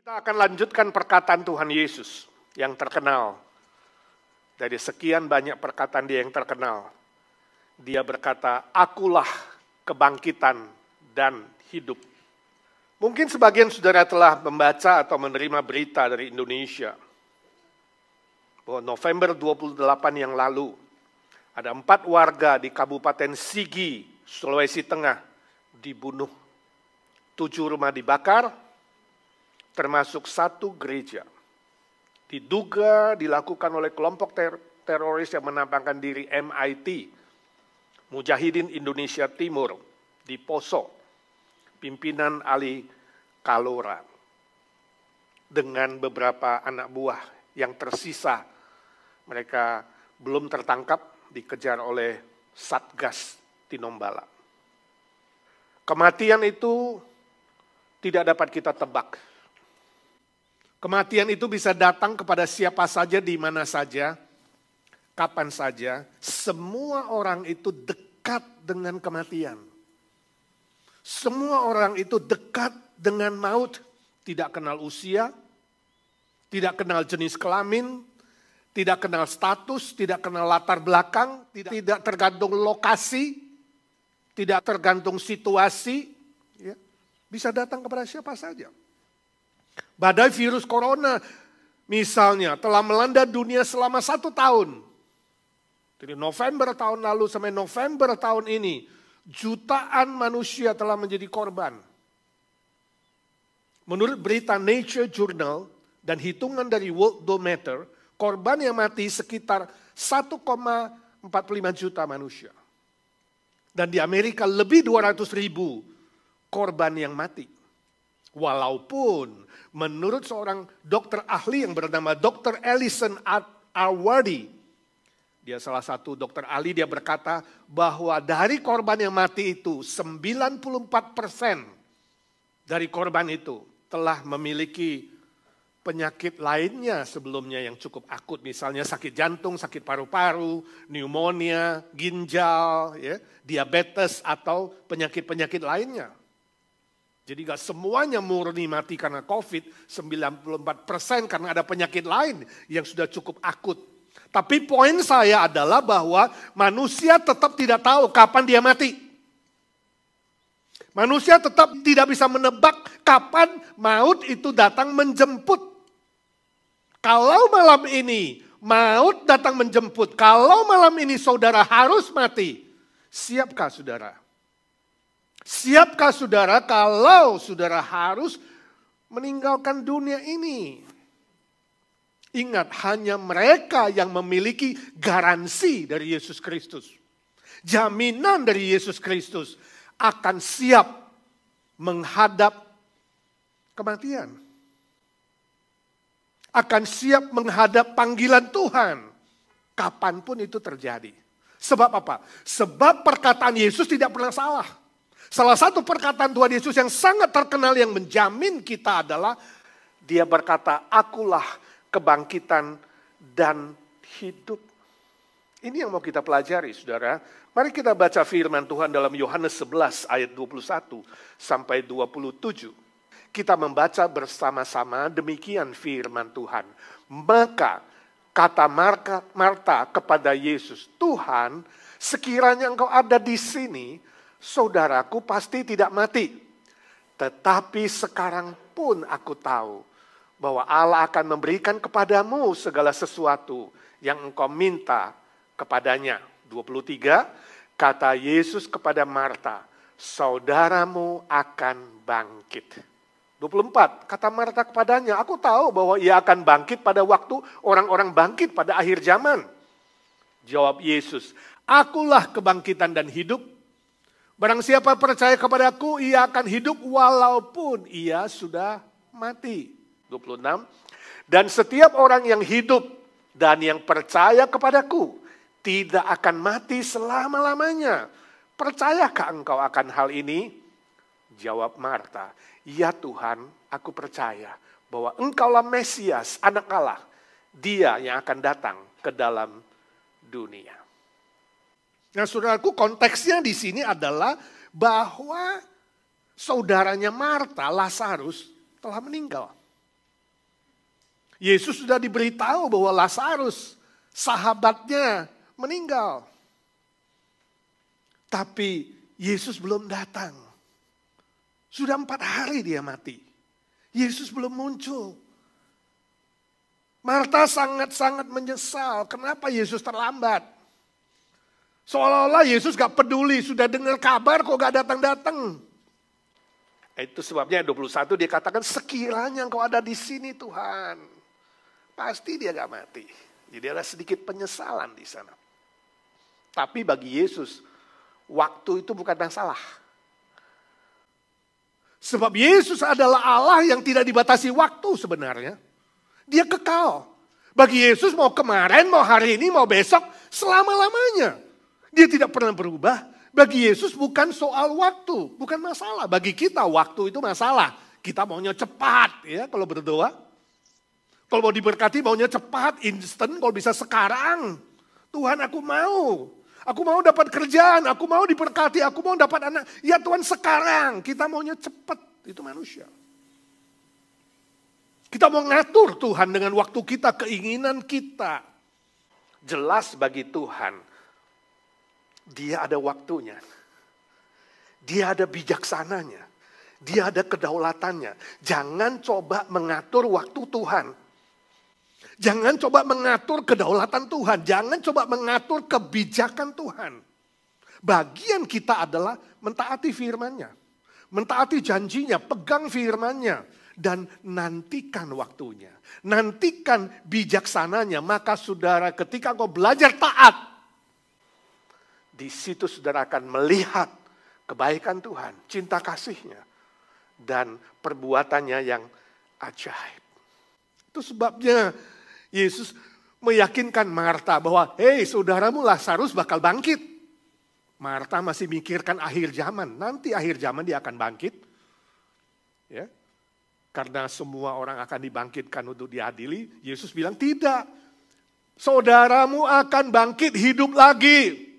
Kita akan lanjutkan perkataan Tuhan Yesus yang terkenal. Dari sekian banyak perkataan dia yang terkenal. Dia berkata, "Akulah kebangkitan dan hidup." Mungkin sebagian saudara telah membaca atau menerima berita dari Indonesia. Bahwa November 28 yang lalu, ada 4 warga di Kabupaten Sigi, Sulawesi Tengah, dibunuh. 7 rumah dibakar, termasuk 1 gereja. Diduga dilakukan oleh kelompok teroris yang menampakkan diri MIT, Mujahidin Indonesia Timur, di Poso, pimpinan Ali Kalora, dengan beberapa anak buah yang tersisa. Mereka belum tertangkap, dikejar oleh Satgas Tinombala. Kematian itu tidak dapat kita tebak. Kematian itu bisa datang kepada siapa saja, di mana saja, kapan saja. Semua orang itu dekat dengan kematian. Semua orang itu dekat dengan maut. Tidak kenal usia, tidak kenal jenis kelamin, tidak kenal status, tidak kenal latar belakang, tidak tergantung lokasi, tidak tergantung situasi. Ya. Bisa datang kepada siapa saja. Badai virus corona misalnya telah melanda dunia selama 1 tahun. Dari November tahun lalu sampai November tahun ini, jutaan manusia telah menjadi korban. Menurut berita Nature Journal dan hitungan dari Worldometer, korban yang mati sekitar 1,45 juta manusia. Dan di Amerika lebih 200.000 korban yang mati. Walaupun menurut seorang dokter ahli yang bernama Dr. Ellison Arwady, dia salah satu dokter ahli, dia berkata bahwa dari korban yang mati itu 94% dari korban itu telah memiliki penyakit lainnya sebelumnya yang cukup akut, misalnya sakit jantung, sakit paru-paru, pneumonia, ginjal, ya, diabetes atau penyakit-penyakit lainnya. Jadi gak semuanya murni mati karena COVID, 94% karena ada penyakit lain yang sudah cukup akut. Tapi poin saya adalah bahwa manusia tetap tidak tahu kapan dia mati. Manusia tetap tidak bisa menebak kapan maut itu datang menjemput. Kalau malam ini maut datang menjemput, kalau malam ini saudara harus mati, siapkah saudara? Siapkah saudara kalau saudara harus meninggalkan dunia ini? Ingat, hanya mereka yang memiliki garansi dari Yesus Kristus. Jaminan dari Yesus Kristus akan siap menghadap kematian. Akan siap menghadap panggilan Tuhan. Kapanpun itu terjadi. Sebab apa? Sebab perkataan Yesus tidak pernah salah. Salah satu perkataan Tuhan Yesus yang sangat terkenal yang menjamin kita adalah dia berkata, "Akulah kebangkitan dan hidup." Ini yang mau kita pelajari, saudara. Mari kita baca firman Tuhan dalam Yohanes 11 ayat 21 sampai 27. Kita membaca bersama-sama, demikian firman Tuhan. Maka kata Marta kepada Yesus, "Tuhan, sekiranya Engkau ada di sini, saudaraku pasti tidak mati. Tetapi sekarang pun aku tahu bahwa Allah akan memberikan kepadamu segala sesuatu yang engkau minta kepadanya." 23, kata Yesus kepada Marta, "Saudaramu akan bangkit." 24, kata Marta kepadanya, "Aku tahu bahwa ia akan bangkit pada waktu orang-orang bangkit pada akhir zaman." Jawab Yesus, "Akulah kebangkitan dan hidup. Barang siapa percaya kepadaku, ia akan hidup walaupun ia sudah mati." 26, "Dan setiap orang yang hidup dan yang percaya kepadaku tidak akan mati selama-lamanya. Percayakah engkau akan hal ini?" Jawab Marta, "Ya Tuhan, aku percaya bahwa engkaulah Mesias, anak Allah, dia yang akan datang ke dalam dunia." Nah, saudaraku, konteksnya di sini adalah bahwa saudaranya Marta, Lazarus, telah meninggal. Yesus sudah diberitahu bahwa Lazarus, sahabatnya, meninggal. Tapi Yesus belum datang. Sudah 4 hari dia mati. Yesus belum muncul. Marta sangat-sangat menyesal. Kenapa Yesus terlambat? Seolah-olah Yesus gak peduli. Sudah dengar kabar kok gak datang-datang. Itu sebabnya 21 dia katakan, sekiranya engkau ada di sini Tuhan. Pasti dia gak mati. Jadi ada sedikit penyesalan di sana. Tapi bagi Yesus, waktu itu bukan masalah. Sebab Yesus adalah Allah yang tidak dibatasi waktu sebenarnya. Dia kekal. Bagi Yesus mau kemarin, mau hari ini, mau besok, selama-lamanya. Dia tidak pernah berubah. Bagi Yesus bukan soal waktu, bukan masalah. Bagi kita waktu itu masalah. Kita maunya cepat ya kalau berdoa. Kalau mau diberkati maunya cepat, instan, kalau bisa sekarang. Tuhan aku mau. Aku mau dapat kerjaan, aku mau diberkati, aku mau dapat anak. Ya Tuhan sekarang, kita maunya cepat. Itu manusia. Kita mau ngatur Tuhan dengan waktu kita, keinginan kita. Jelas bagi Tuhan, dia ada waktunya. Dia ada bijaksananya. Dia ada kedaulatannya. Jangan coba mengatur waktu Tuhan. Jangan coba mengatur kedaulatan Tuhan. Jangan coba mengatur kebijakan Tuhan. Bagian kita adalah mentaati firman-Nya. Mentaati janjinya, pegang firman-Nya. Dan nantikan waktunya. Nantikan bijaksananya. Maka saudara ketika kau belajar taat. Di situ saudara akan melihat kebaikan Tuhan. Cinta kasih-Nya. Dan perbuatannya yang ajaib. Itu sebabnya Yesus meyakinkan Marta bahwa, hei saudaramu Lazarus bakal bangkit. Marta masih mikirkan akhir zaman. Nanti akhir zaman dia akan bangkit. Ya, karena semua orang akan dibangkitkan untuk diadili. Yesus bilang tidak. Saudaramu akan bangkit hidup lagi.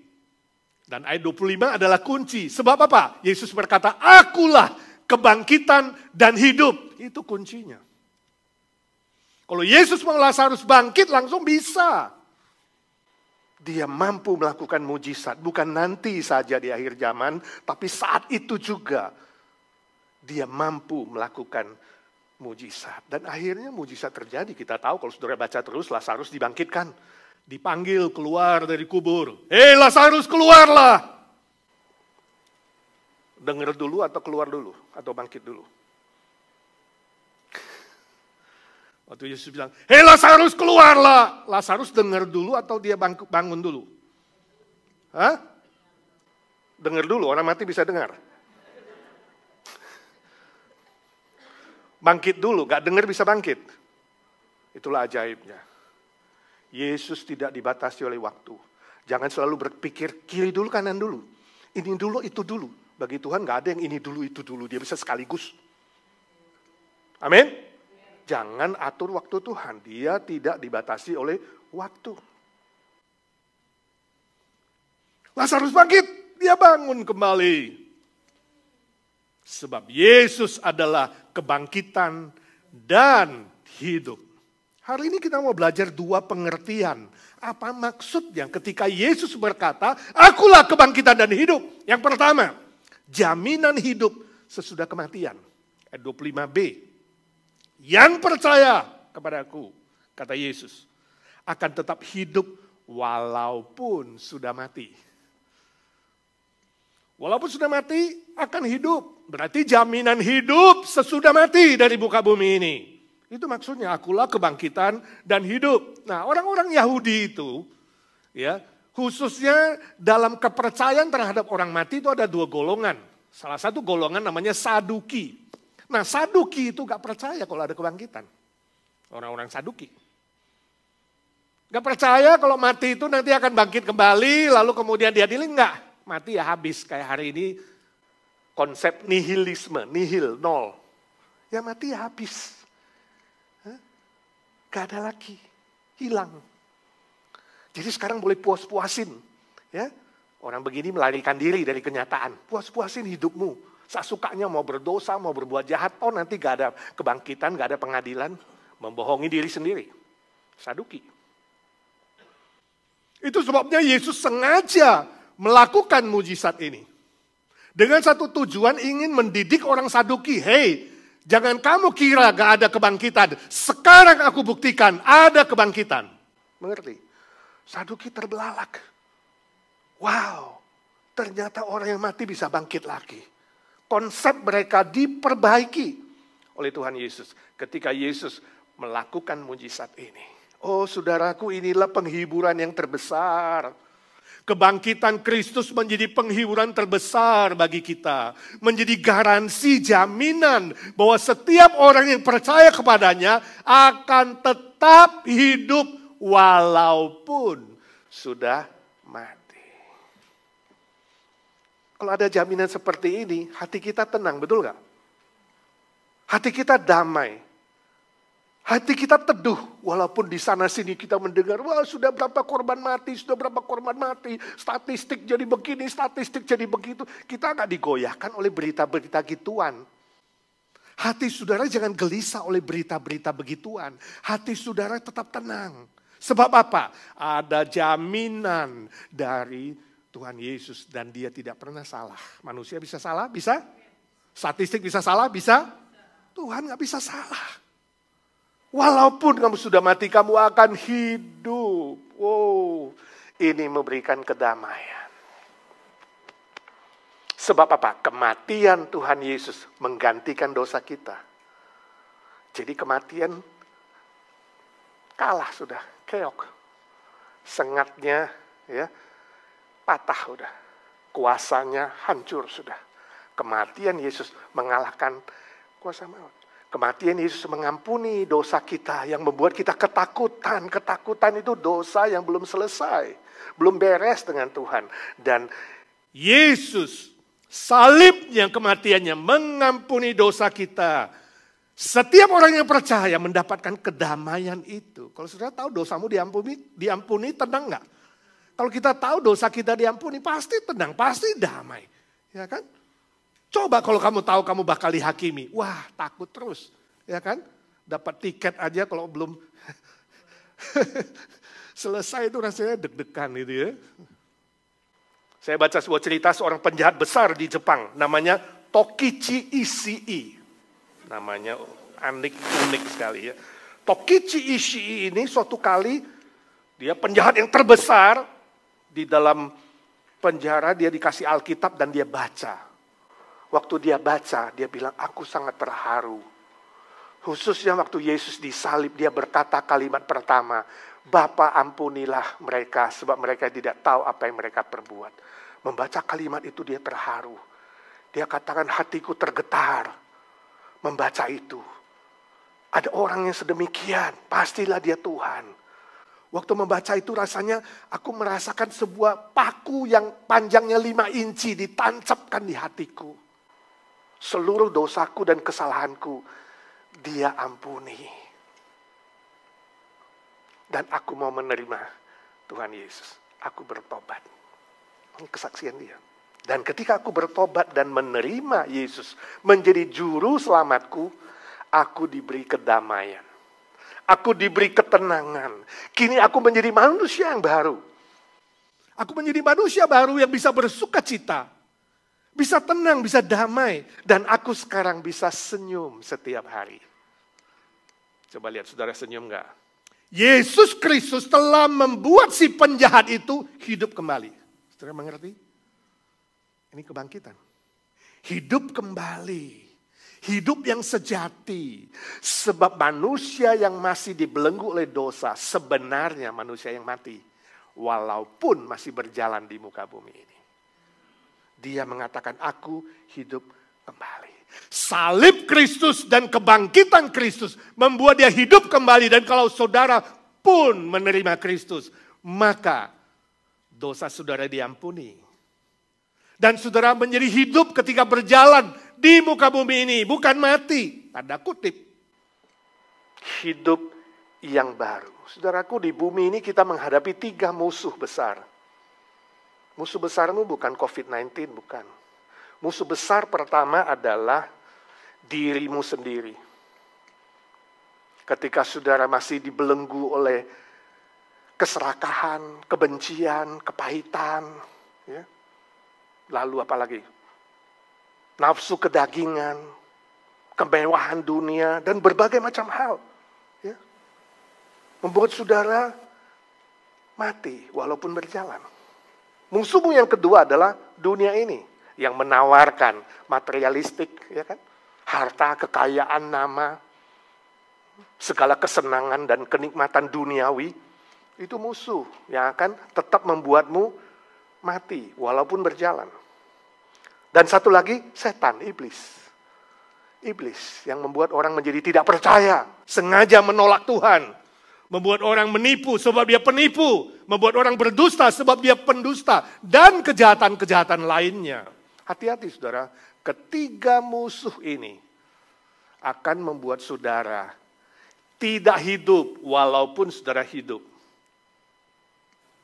Dan ayat 25 adalah kunci. Sebab apa? Yesus berkata, akulah kebangkitan dan hidup. Itu kuncinya. Kalau Yesus mau Lazarus bangkit langsung bisa. Dia mampu melakukan mujizat. Bukan nanti saja di akhir zaman. Tapi saat itu juga. Dia mampu melakukan mujizat. Dan akhirnya mujizat terjadi. Kita tahu kalau saudara baca terus Lazarus dibangkitkan. Dipanggil keluar dari kubur. Hei Lazarus keluarlah. Dengar dulu atau keluar dulu? Atau bangkit dulu? Waktu Yesus bilang, hei Lazarus keluarlah. Lazarus dengar dulu atau dia bangun dulu? Hah? Dengar dulu, orang mati bisa dengar. Bangkit dulu, gak dengar bisa bangkit. Itulah ajaibnya. Yesus tidak dibatasi oleh waktu. Jangan selalu berpikir kiri dulu, kanan dulu. Ini dulu, itu dulu. Bagi Tuhan gak ada yang ini dulu, itu dulu. Dia bisa sekaligus. Amin. Jangan atur waktu Tuhan. Dia tidak dibatasi oleh waktu. Lazarus bangkit. Dia bangun kembali. Sebab Yesus adalah kebangkitan dan hidup. Hari ini kita mau belajar 2 pengertian. Apa maksudnya ketika Yesus berkata, akulah kebangkitan dan hidup. Yang pertama, jaminan hidup sesudah kematian. Ayat 25b. Yang percaya kepadaku, kata Yesus, akan tetap hidup walaupun sudah mati. Walaupun sudah mati, akan hidup. Berarti jaminan hidup sesudah mati dari muka bumi ini. Itu maksudnya, akulah kebangkitan dan hidup. Nah, orang-orang Yahudi itu, ya, khususnya dalam kepercayaan terhadap orang mati itu ada 2 golongan. Salah satu golongan namanya Saduki. Nah, Saduki itu gak percaya kalau ada kebangkitan. Orang-orang Saduki. Gak percaya kalau mati itu nanti akan bangkit kembali, lalu kemudian diadili. Enggak, mati ya habis. Kayak hari ini konsep nihilisme, nihil, nol. Ya mati ya habis. Gak ada lagi, hilang. Jadi sekarang boleh puas-puasin. Ya, orang begini melarikan diri dari kenyataan. Puas-puasin hidupmu. Sesukanya mau berdosa, mau berbuat jahat, oh nanti gak ada kebangkitan, gak ada pengadilan. Membohongi diri sendiri. Saduki. Itu sebabnya Yesus sengaja melakukan mujizat ini. Dengan satu tujuan ingin mendidik orang Saduki. Hei, jangan kamu kira gak ada kebangkitan. Sekarang aku buktikan ada kebangkitan. Mengerti? Saduki terbelalak. Wow, ternyata orang yang mati bisa bangkit lagi. Konsep mereka diperbaiki oleh Tuhan Yesus ketika Yesus melakukan mujizat ini. Oh saudaraku, inilah penghiburan yang terbesar. Kebangkitan Kristus menjadi penghiburan terbesar bagi kita. Menjadi garansi jaminan bahwa setiap orang yang percaya kepadanya akan tetap hidup walaupun sudah mati. Kalau ada jaminan seperti ini, hati kita tenang, betul gak? Hati kita damai. Hati kita teduh, walaupun di sana sini kita mendengar, wah sudah berapa korban mati, statistik jadi begini, statistik jadi begitu. Kita nggak digoyahkan oleh berita-berita gituan. Hati saudara jangan gelisah oleh berita-berita begituan. Hati saudara tetap tenang. Sebab apa? Ada jaminan dari Tuhan Yesus dan dia tidak pernah salah. Manusia bisa salah? Bisa? Statistik bisa salah? Bisa? Tuhan nggak bisa salah. Walaupun kamu sudah mati, kamu akan hidup. Wow, ini memberikan kedamaian. Sebab apa? Kematian Tuhan Yesus menggantikan dosa kita. Jadi kematian kalah sudah, keok. Sengatnya ya patah sudah. Kuasanya hancur sudah. Kematian Yesus mengalahkan kuasa maut. Kematian Yesus mengampuni dosa kita yang membuat kita ketakutan. Ketakutan itu dosa yang belum selesai. Belum beres dengan Tuhan. Dan Yesus, salibnya, kematiannya mengampuni dosa kita. Setiap orang yang percaya mendapatkan kedamaian itu. Kalau saudara tahu dosamu diampuni tenang nggak? Kalau kita tahu dosa kita diampuni, pasti tenang, pasti damai. Ya kan? Coba kalau kamu tahu kamu bakal dihakimi. Wah, takut terus. Ya kan? Dapat tiket aja kalau belum selesai itu rasanya deg-degan gitu ya. Saya baca sebuah cerita seorang penjahat besar di Jepang. Namanya Tokichi Ishii. Namanya unik sekali ya. Tokichi Ishii ini suatu kali dia penjahat yang terbesar. Di dalam penjara dia dikasih Alkitab dan dia baca. Waktu dia baca, dia bilang, aku sangat terharu. Khususnya waktu Yesus disalib, dia berkata kalimat pertama, Bapa ampunilah mereka, sebab mereka tidak tahu apa yang mereka perbuat. Membaca kalimat itu dia terharu. Dia katakan, hatiku tergetar membaca itu. Ada orang yang sedemikian, pastilah dia Tuhan. Waktu membaca itu rasanya aku merasakan sebuah paku yang panjangnya 5 inci ditancapkan di hatiku. Seluruh dosaku dan kesalahanku dia ampuni. Dan aku mau menerima Tuhan Yesus. Aku bertobat. Ini kesaksian dia. Dan ketika aku bertobat dan menerima Yesus menjadi juru selamatku, aku diberi kedamaian. Aku diberi ketenangan. Kini aku menjadi manusia yang baru. Aku menjadi manusia baru yang bisa bersuka cita. Bisa tenang, bisa damai. Dan aku sekarang bisa senyum setiap hari. Coba lihat, saudara senyum enggak? Yesus Kristus telah membuat si penjahat itu hidup kembali. Saudara mengerti? Ini kebangkitan. Hidup kembali. Hidup yang sejati. Sebab manusia yang masih dibelenggu oleh dosa, sebenarnya manusia yang mati. Walaupun masih berjalan di muka bumi ini. Dia mengatakan, aku hidup kembali. Salib Kristus dan kebangkitan Kristus membuat dia hidup kembali. Dan kalau saudara pun menerima Kristus, maka dosa saudara diampuni. Dan saudara menjadi hidup ketika berjalan di muka bumi ini. Bukan mati, tanda kutip. Hidup yang baru. Saudaraku, di bumi ini kita menghadapi 3 musuh besar. Musuh besarmu bukan COVID-19, bukan. Musuh besar pertama adalah dirimu sendiri. Ketika saudara masih dibelenggu oleh keserakahan, kebencian, kepahitan, ya. Lalu apa lagi? Nafsu kedagingan, kemewahan dunia, dan berbagai macam hal. Ya. Membuat saudara mati walaupun berjalan. Musuhmu yang kedua adalah dunia ini yang menawarkan materialistik, ya kan? Harta, kekayaan, nama, segala kesenangan dan kenikmatan duniawi, itu musuh yang akan tetap membuatmu mati walaupun berjalan. Dan satu lagi, setan, iblis. Iblis yang membuat orang menjadi tidak percaya, sengaja menolak Tuhan, membuat orang menipu sebab dia penipu, membuat orang berdusta sebab dia pendusta, dan kejahatan-kejahatan lainnya. Hati-hati saudara, ketiga musuh ini akan membuat saudara tidak hidup walaupun saudara hidup.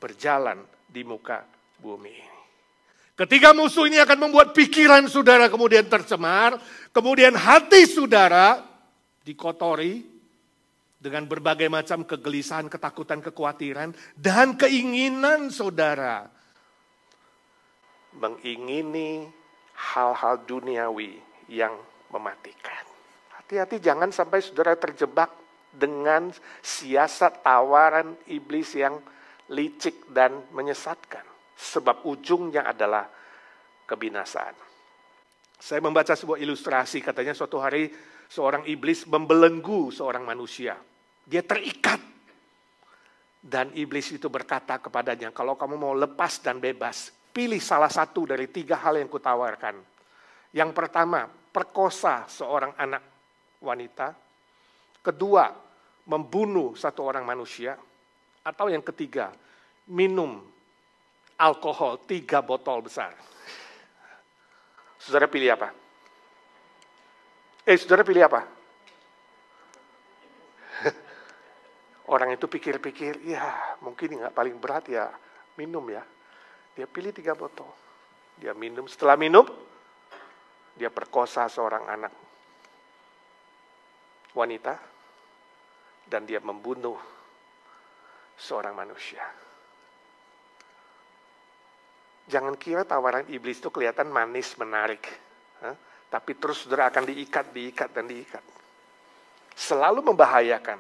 Berjalan di muka bumi ini. Ketiga musuh ini akan membuat pikiran saudara kemudian tercemar, kemudian hati saudara dikotori dengan berbagai macam kegelisahan, ketakutan, kekhawatiran, dan keinginan saudara mengingini hal-hal duniawi yang mematikan. Hati-hati jangan sampai saudara terjebak dengan siasat tawaran iblis yang licik dan menyesatkan. Sebab ujungnya adalah kebinasaan. Saya membaca sebuah ilustrasi, katanya suatu hari seorang iblis membelenggu seorang manusia. Dia terikat. Dan iblis itu berkata kepadanya, kalau kamu mau lepas dan bebas, pilih salah satu dari 3 hal yang kutawarkan. Yang pertama, perkosa seorang anak wanita. Kedua, membunuh satu orang manusia. Atau yang ketiga, minum alkohol 3 botol besar. Saudara pilih apa? Saudara pilih apa? Orang itu pikir-pikir, ya mungkin nggak paling berat ya minum ya. Dia pilih 3 botol. Dia minum, setelah minum, dia perkosa seorang anak wanita. Dan dia membunuh seorang manusia. Jangan kira tawaran iblis itu kelihatan manis, menarik. Tapi terus saudara akan diikat. Selalu membahayakan.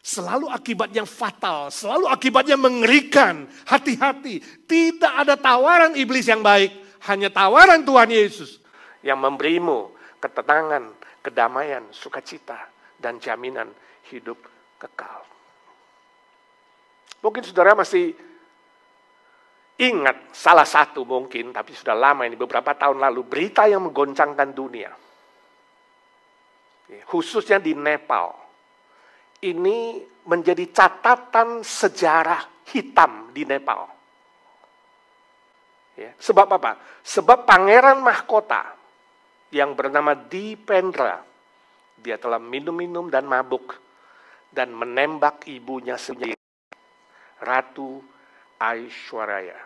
Selalu akibatnya fatal. Selalu akibatnya mengerikan. Hati-hati. Tidak ada tawaran iblis yang baik. Hanya tawaran Tuhan Yesus. Yang memberimu ketenangan, kedamaian, sukacita, dan jaminan hidup kekal. Mungkin saudara masih ingat salah satu mungkin, tapi sudah lama ini, beberapa tahun lalu, berita yang menggoncangkan dunia. Khususnya di Nepal. Ini menjadi catatan sejarah hitam di Nepal. Sebab apa? Sebab pangeran mahkota yang bernama Dipendra, dia telah minum-minum dan mabuk, dan menembak ibunya sendiri, Ratu Aishwarya.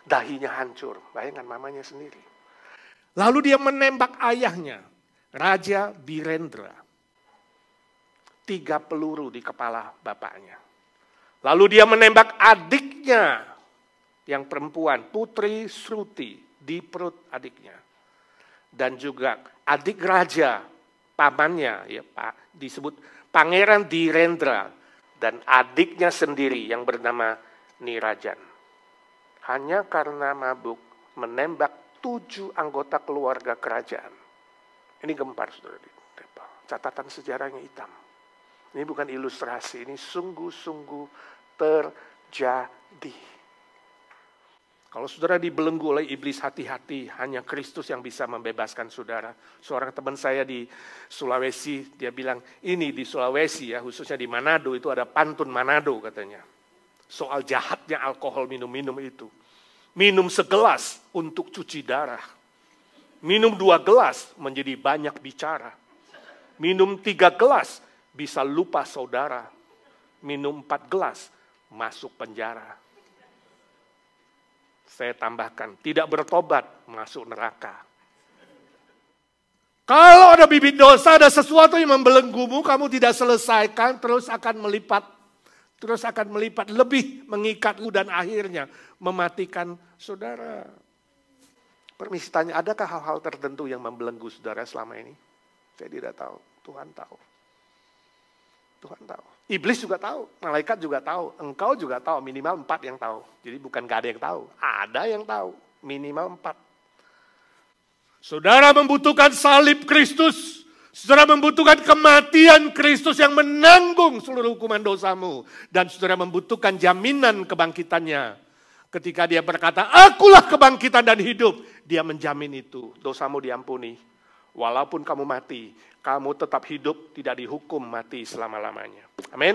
Dahinya hancur, bayangkan mamanya sendiri. Lalu dia menembak ayahnya, Raja Birendra. 3 peluru di kepala bapaknya. Lalu dia menembak adiknya yang perempuan, Putri Sruti, di perut adiknya. Dan juga adik raja, pamannya, ya Pak, disebut Pangeran Direndra. Dan adiknya sendiri yang bernama Nirajan. Hanya karena mabuk menembak 7 anggota keluarga kerajaan. Ini gempar saudara di Nepal. Catatan sejarahnya hitam. Ini bukan ilustrasi, ini sungguh-sungguh terjadi. Kalau saudara dibelenggu oleh iblis, hati-hati, hanya Kristus yang bisa membebaskan saudara. Seorang teman saya di Sulawesi, dia bilang, ini di Sulawesi ya, khususnya di Manado, itu ada pantun Manado katanya. Soal jahatnya alkohol minum-minum itu. Minum segelas untuk cuci darah. Minum 2 gelas menjadi banyak bicara. Minum 3 gelas bisa lupa saudara. Minum 4 gelas masuk penjara. Saya tambahkan, tidak bertobat masuk neraka. Kalau ada bibit dosa, ada sesuatu yang membelenggumu, kamu tidak selesaikan, terus akan melipat, lebih mengikatmu dan akhirnya mematikan saudara. Permisi tanya, adakah hal-hal tertentu yang membelenggu saudara selama ini? Saya tidak tahu, Tuhan tahu. Tuhan tahu. Iblis juga tahu, malaikat juga tahu, engkau juga tahu, minimal 4 yang tahu. Jadi bukan gak ada yang tahu, ada yang tahu, minimal 4. Saudara membutuhkan salib Kristus. Saudara membutuhkan kematian Kristus yang menanggung seluruh hukuman dosamu. Dan saudara membutuhkan jaminan kebangkitannya. Ketika dia berkata, akulah kebangkitan dan hidup. Dia menjamin itu, dosamu diampuni. Walaupun kamu mati, kamu tetap hidup, tidak dihukum mati selama-lamanya. Amin.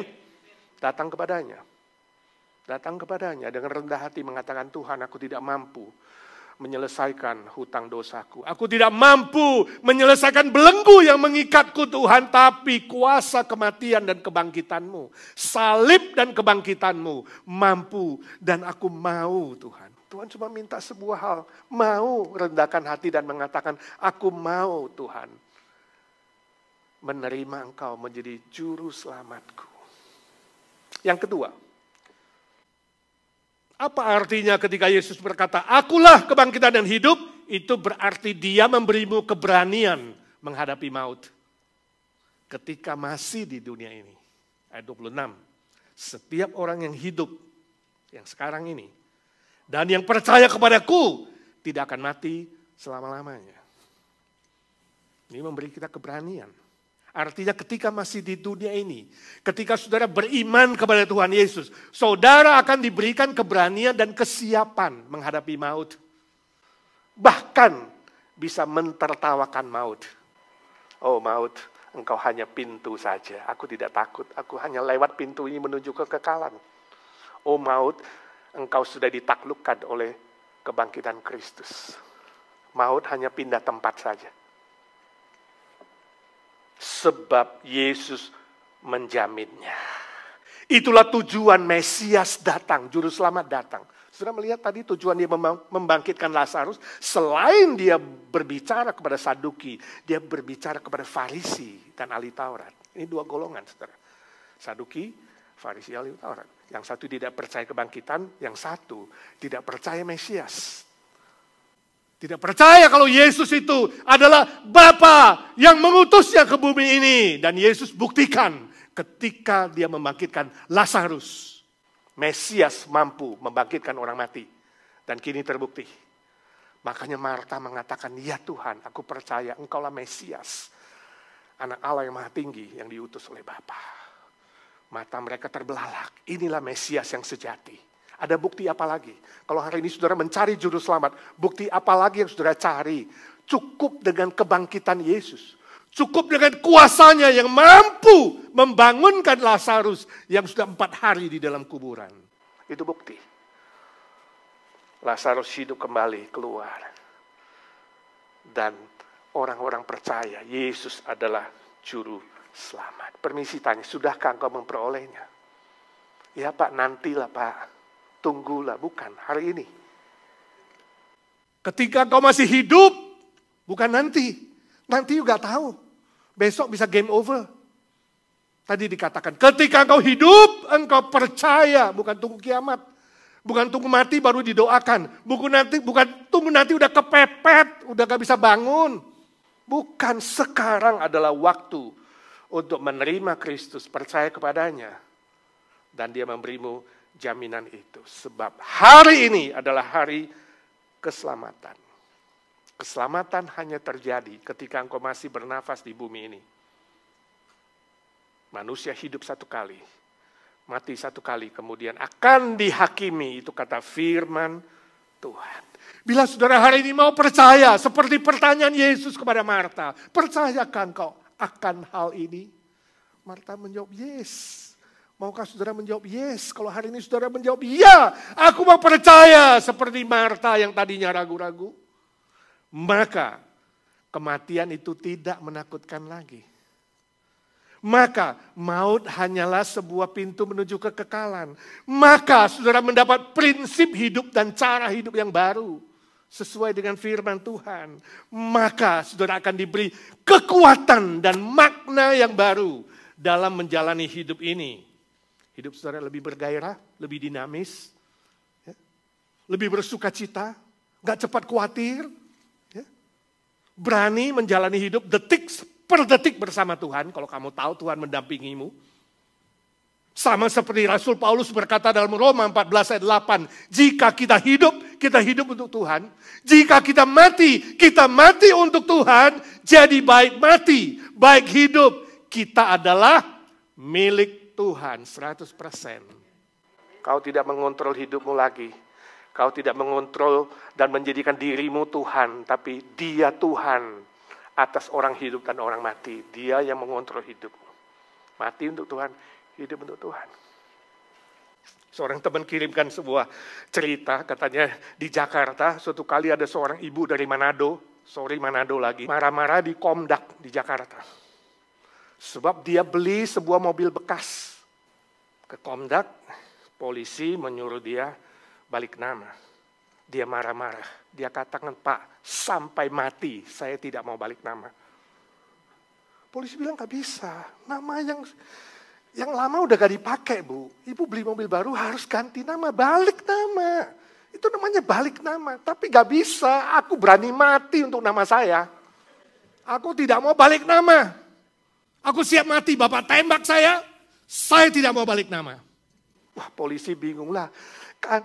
Datang kepadanya. Datang kepadanya dengan rendah hati mengatakan, Tuhan, aku tidak mampu menyelesaikan hutang dosaku. Aku tidak mampu menyelesaikan belenggu yang mengikatku Tuhan, tapi kuasa kematian dan kebangkitanmu, salib dan kebangkitanmu mampu, dan aku mau Tuhan. Tuhan cuma minta sebuah hal, mau rendahkan hati dan mengatakan, aku mau Tuhan menerima engkau menjadi juru selamatku. Yang kedua, apa artinya ketika Yesus berkata, akulah kebangkitan dan hidup, itu berarti dia memberimu keberanian menghadapi maut. Ketika masih di dunia ini. Ayat 26. Setiap orang yang hidup, yang sekarang ini, dan yang percaya kepadaku, tidak akan mati selama-lamanya. Ini memberi kita keberanian. Artinya ketika masih di dunia ini, ketika saudara beriman kepada Tuhan Yesus, saudara akan diberikan keberanian dan kesiapan menghadapi maut. Bahkan bisa mentertawakan maut. Oh maut, engkau hanya pintu saja, aku tidak takut, aku hanya lewat pintu ini menuju kekekalan. Oh maut, engkau sudah ditaklukkan oleh kebangkitan Kristus. Maut hanya pindah tempat saja. Sebab Yesus menjaminnya. Itulah tujuan Mesias datang, Juru Selamat datang. Sudah melihat tadi tujuan dia membangkitkan Lazarus. Selain dia berbicara kepada Saduki, dia berbicara kepada Farisi dan ahli Taurat. Ini 2 golongan, saudara. Saduki, Farisi, ahli Taurat. Yang satu tidak percaya kebangkitan, yang satu tidak percaya Mesias. Tidak percaya kalau Yesus itu adalah Bapa yang mengutusnya ke bumi ini. Dan Yesus buktikan ketika dia membangkitkan Lazarus. Mesias mampu membangkitkan orang mati. Dan kini terbukti. Makanya Marta mengatakan, ya Tuhan, aku percaya engkaulah Mesias. Anak Allah yang maha tinggi yang diutus oleh Bapa. Mata mereka terbelalak. Inilah Mesias yang sejati. Ada bukti apa lagi? Kalau hari ini saudara mencari juru selamat, bukti apa lagi yang saudara cari? Cukup dengan kebangkitan Yesus. Cukup dengan kuasanya yang mampu membangunkan Lazarus yang sudah 4 hari di dalam kuburan. Itu bukti. Lazarus hidup kembali keluar. Dan orang-orang percaya Yesus adalah juru selamat. Permisi tanya, sudahkah engkau memperolehnya? Ya Pak, nantilah Pak. Tunggulah, bukan hari ini. Ketika engkau masih hidup, bukan nanti. Nanti juga tahu. Besok bisa game over. Tadi dikatakan, ketika engkau hidup, engkau percaya. Bukan tunggu kiamat. Bukan tunggu mati baru didoakan. Bukan tunggu nanti udah kepepet, udah gak bisa bangun. Bukan, sekarang adalah waktu untuk menerima Kristus, percaya kepadanya. Dan dia memberimu jaminan itu. Sebab hari ini adalah hari keselamatan. Keselamatan hanya terjadi ketika engkau masih bernafas di bumi ini. Manusia hidup 1 kali, mati 1 kali, kemudian akan dihakimi. Itu kata firman Tuhan. Bila saudara hari ini mau percaya, seperti pertanyaan Yesus kepada Marta, percayakah engkau akan hal ini? Marta menjawab yes. Maukah saudara menjawab yes? Kalau hari ini saudara menjawab ya, aku mau percaya seperti Marta yang tadinya ragu-ragu. Maka kematian itu tidak menakutkan lagi. Maka maut hanyalah sebuah pintu menuju kekekalan. Maka saudara mendapat prinsip hidup dan cara hidup yang baru. sesuai dengan firman Tuhan, maka saudara akan diberi kekuatan dan makna yang baru dalam menjalani hidup ini. Hidup saudara lebih bergairah, lebih dinamis, ya, lebih bersuka cita, gak cepat khawatir, ya, berani menjalani hidup detik per detik bersama Tuhan, kalau kamu tahu Tuhan mendampingimu. Sama seperti Rasul Paulus berkata dalam Roma 14 ayat 8, jika kita hidup untuk Tuhan. Jika kita mati untuk Tuhan. Jadi baik mati, baik hidup, kita adalah milik Tuhan 100%. Kau tidak mengontrol hidupmu lagi. Kau tidak mengontrol dan menjadikan dirimu Tuhan, tapi Dia Tuhan atas orang hidup dan orang mati. Dia yang mengontrol hidupmu. Mati untuk Tuhan, hidup untuk Tuhan. Seorang teman kirimkan sebuah cerita, katanya di Jakarta, suatu kali ada seorang ibu dari Manado lagi, marah-marah di Komdak di Jakarta. Sebab dia beli sebuah mobil bekas. Ke Komdak, polisi menyuruh dia balik nama. Dia marah-marah. Dia katakan, Pak, sampai mati saya tidak mau balik nama. Polisi bilang, gak bisa. Nama yang lama udah gak dipakai, Bu. Ibu beli mobil baru harus ganti nama, balik nama. Itu namanya balik nama. Tapi gak bisa, aku berani mati untuk nama saya. Aku tidak mau balik nama. Aku siap mati, Bapak tembak saya tidak mau balik nama. Wah, polisi bingung lah.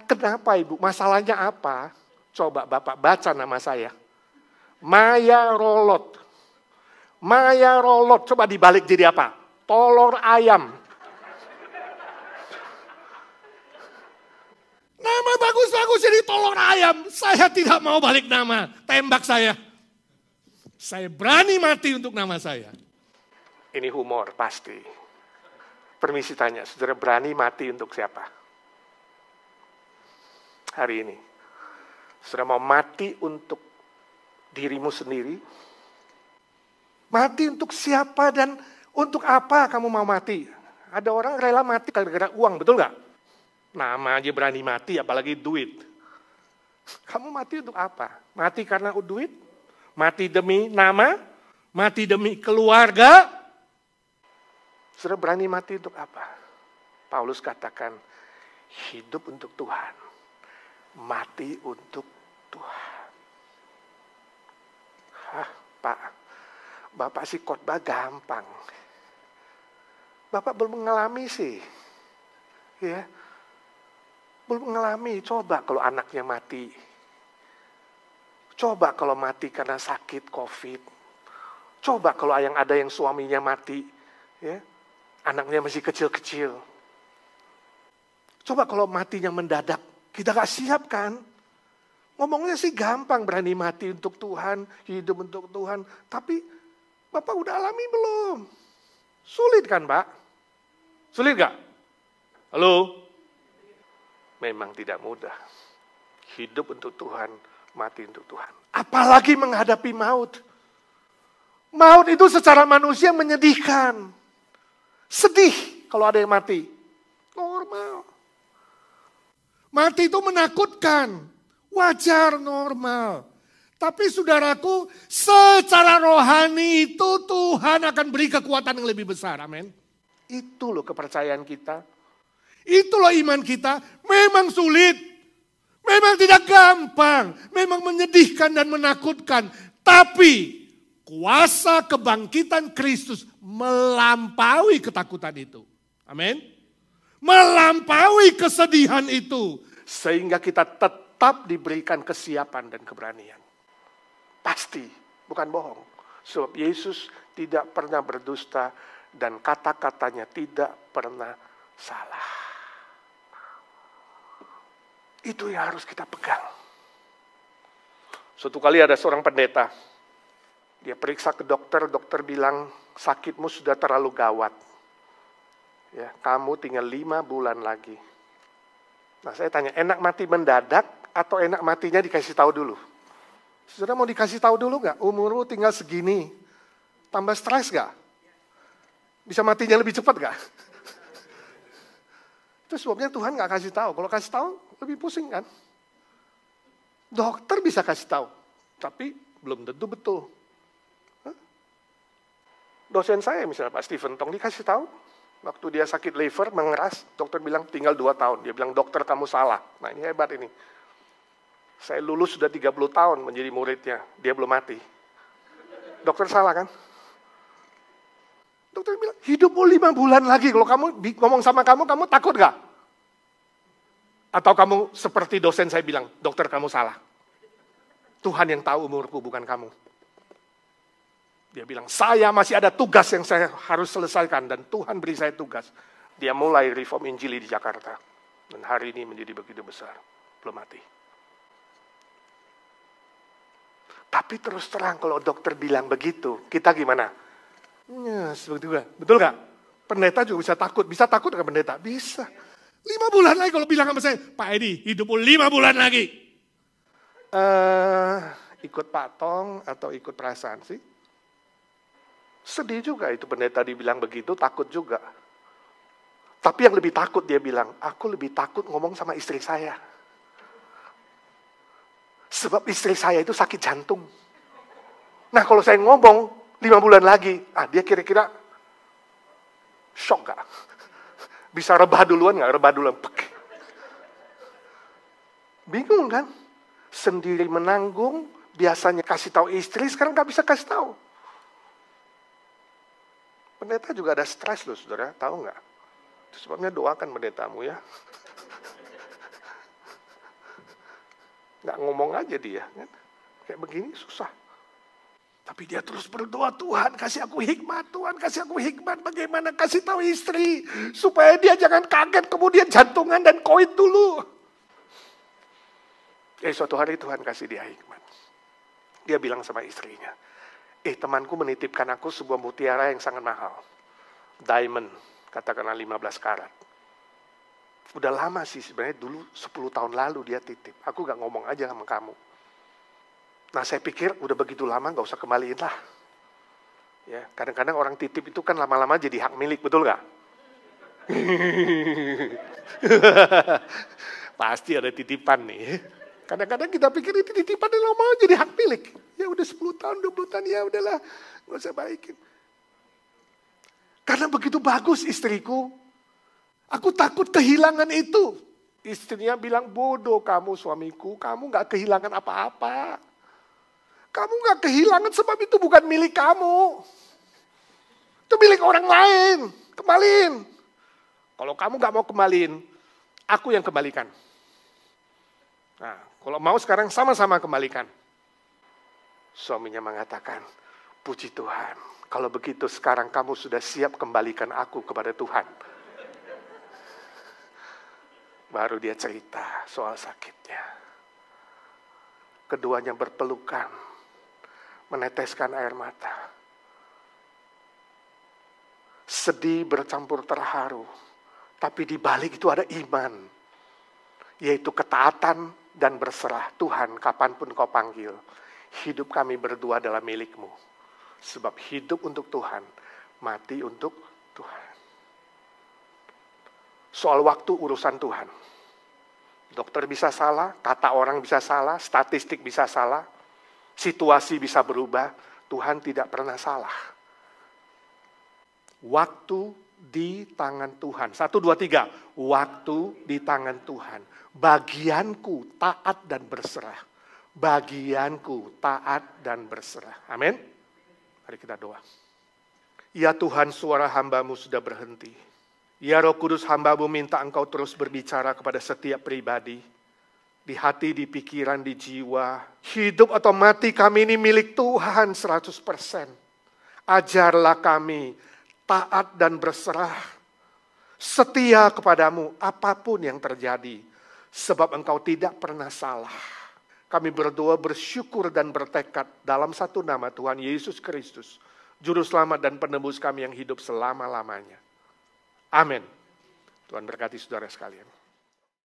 Kenapa, Ibu? Masalahnya apa? Coba Bapak baca nama saya. Maya Rolot. Maya Rolot, coba dibalik jadi apa? Tolor ayam. Nama bagus-bagus jadi tolor ayam. Saya tidak mau balik nama. Tembak saya. Saya berani mati untuk nama saya. Ini humor pasti. Permisi tanya, saudara berani mati untuk siapa? Hari ini. Saudara mau mati untuk dirimu sendiri? Mati untuk siapa dan untuk apa kamu mau mati? Ada orang rela mati gara-gara uang, betul nggak? Nama aja berani mati, apalagi duit. Kamu mati untuk apa? Mati karena duit? Mati demi nama? Mati demi keluarga? Saudara berani mati untuk apa? Paulus katakan, hidup untuk Tuhan, mati untuk Tuhan. Hah, Pak, Bapak sih khotbah gampang. Bapak belum mengalami sih. Ya. Belum mengalami. Coba kalau anaknya mati. Coba kalau mati karena sakit COVID. Coba kalau ada yang suaminya mati. Ya. Anaknya masih kecil-kecil. Coba kalau matinya mendadak. Kita gak siap kan? Ngomongnya sih gampang. Berani mati untuk Tuhan. Hidup untuk Tuhan. Tapi Bapak udah alami belum? Sulit kan, Pak? Sulit gak? Halo? Memang tidak mudah. Hidup untuk Tuhan, mati untuk Tuhan. Apalagi menghadapi maut. Maut itu secara manusia menyedihkan. Sedih kalau ada yang mati. Normal. Mati itu menakutkan. Wajar, normal. Tapi saudaraku, secara rohani itu Tuhan akan beri kekuatan yang lebih besar. Amin. Itu loh kepercayaan kita. Itu loh iman kita. Memang sulit. Memang tidak gampang. Memang menyedihkan dan menakutkan. Tapi kuasa kebangkitan Kristus melampaui ketakutan itu. Amin. Melampaui kesedihan itu. Sehingga kita tetap diberikan kesiapan dan keberanian. Pasti, bukan bohong. Sebab Yesus tidak pernah berdusta dan kata-katanya tidak pernah salah. Itu yang harus kita pegang. Suatu kali ada seorang pendeta. Dia periksa ke dokter, dokter bilang sakitmu sudah terlalu gawat. Ya, kamu tinggal 5 bulan lagi. Nah saya tanya, enak mati mendadak atau enak matinya dikasih tahu dulu? Saudara mau dikasih tahu dulu nggak? Umurmu tinggal segini, tambah stres nggak? Bisa matinya lebih cepat nggak? Itu sebabnya Tuhan nggak kasih tahu. Kalau kasih tahu lebih pusing kan? Dokter bisa kasih tahu, tapi belum tentu betul. Dosen saya misalnya Pak Stephen Tong dikasih tahu, waktu dia sakit liver mengeras, dokter bilang tinggal 2 tahun. Dia bilang, dokter kamu salah. Nah ini hebat ini. Saya lulus sudah 30 tahun menjadi muridnya, dia belum mati. Dokter salah kan? Dokter bilang, hidupmu 5 bulan lagi. Kalau kamu ngomong sama kamu takut gak? Atau kamu seperti dosen saya bilang, dokter kamu salah. Tuhan yang tahu umurku, bukan kamu. Dia bilang, saya masih ada tugas yang saya harus selesaikan. Dan Tuhan beri saya tugas. Dia mulai reform Injili di Jakarta. Dan hari ini menjadi begitu besar. Belum mati. Tapi terus terang kalau dokter bilang begitu, kita gimana? Ya, seperti itu. Betul gak? Pendeta juga bisa takut. Bisa takut gak pendeta? Bisa. 5 bulan lagi kalau bilang sama saya, Pak Edi, hidupmu 5 bulan lagi. Ikut Pak Tong atau ikut perasaan sih? Sedih juga itu pendeta dibilang begitu, takut juga. Tapi yang lebih takut dia bilang, aku lebih takut ngomong sama istri saya. Sebab istri saya itu sakit jantung. Nah kalau saya ngomong 5 bulan lagi, dia kira-kira shock gak? Bisa rebah duluan gak? Rebah duluan. Bingung kan? Sendiri menanggung, biasanya kasih tahu istri, sekarang gak bisa kasih tahu. Pendeta juga ada stres loh saudara, tahu nggak? Itu sebabnya doakan pendetamu ya. Nggak ngomong aja dia, kan? Kayak begini susah. Tapi dia terus berdoa, Tuhan kasih aku hikmat, Tuhan kasih aku hikmat. Bagaimana kasih tahu istri, supaya dia jangan kaget kemudian jantungan dan koit dulu. Suatu hari Tuhan kasih dia hikmat. Dia bilang sama istrinya, temanku menitipkan aku sebuah mutiara yang sangat mahal. Diamond, katakanlah 15 karat. Udah lama sih sebenarnya, dulu 10 tahun lalu dia titip. Aku gak ngomong aja sama kamu. Nah saya pikir udah begitu lama gak usah kembaliin lah. Ya, kadang-kadang orang titip itu kan lama-lama jadi hak milik, betul gak? Pasti ada titipan nih. Kadang-kadang kita pikir itu titipan yang lama jadi hak milik. Ya udah 10 tahun, 20 tahun, ya udahlah. Gak usah baikin. Karena begitu bagus istriku. Aku takut kehilangan itu. Istrinya bilang, bodoh kamu suamiku. Kamu gak kehilangan apa-apa. Kamu gak kehilangan sebab itu bukan milik kamu. Itu milik orang lain. Kembaliin. Kalau kamu gak mau kembaliin, aku yang kembalikan. Nah, kalau mau sekarang sama-sama kembalikan. Suaminya mengatakan, puji Tuhan, kalau begitu sekarang kamu sudah siap kembalikan aku kepada Tuhan. Baru dia cerita soal sakitnya. Keduanya berpelukan, meneteskan air mata. Sedih bercampur terharu, tapi di balik itu ada iman, yaitu ketaatan dan berserah. Tuhan, kapanpun kau panggil, hidup kami berdua adalah milikmu. Sebab hidup untuk Tuhan, mati untuk Tuhan. Soal waktu urusan Tuhan. Dokter bisa salah, kata orang bisa salah, statistik bisa salah, situasi bisa berubah. Tuhan tidak pernah salah. Waktu di tangan Tuhan. 1, 2, 3. Waktu di tangan Tuhan. Bagianku taat dan berserah. Bagianku taat dan berserah. Amin. Mari kita doa. Ya Tuhan, suara hamba-Mu sudah berhenti. Ya Roh Kudus, hamba-Mu minta Engkau terus berbicara kepada setiap pribadi. Di hati, di pikiran, di jiwa. Hidup atau mati kami ini milik Tuhan 100%. Ajarlah kami taat dan berserah. Setia kepadamu apapun yang terjadi. Sebab Engkau tidak pernah salah. Kami berdoa, bersyukur dan bertekad dalam satu nama Tuhan Yesus Kristus. Juru selamat dan penebus kami yang hidup selama-lamanya. Amin. Tuhan berkati saudara sekalian.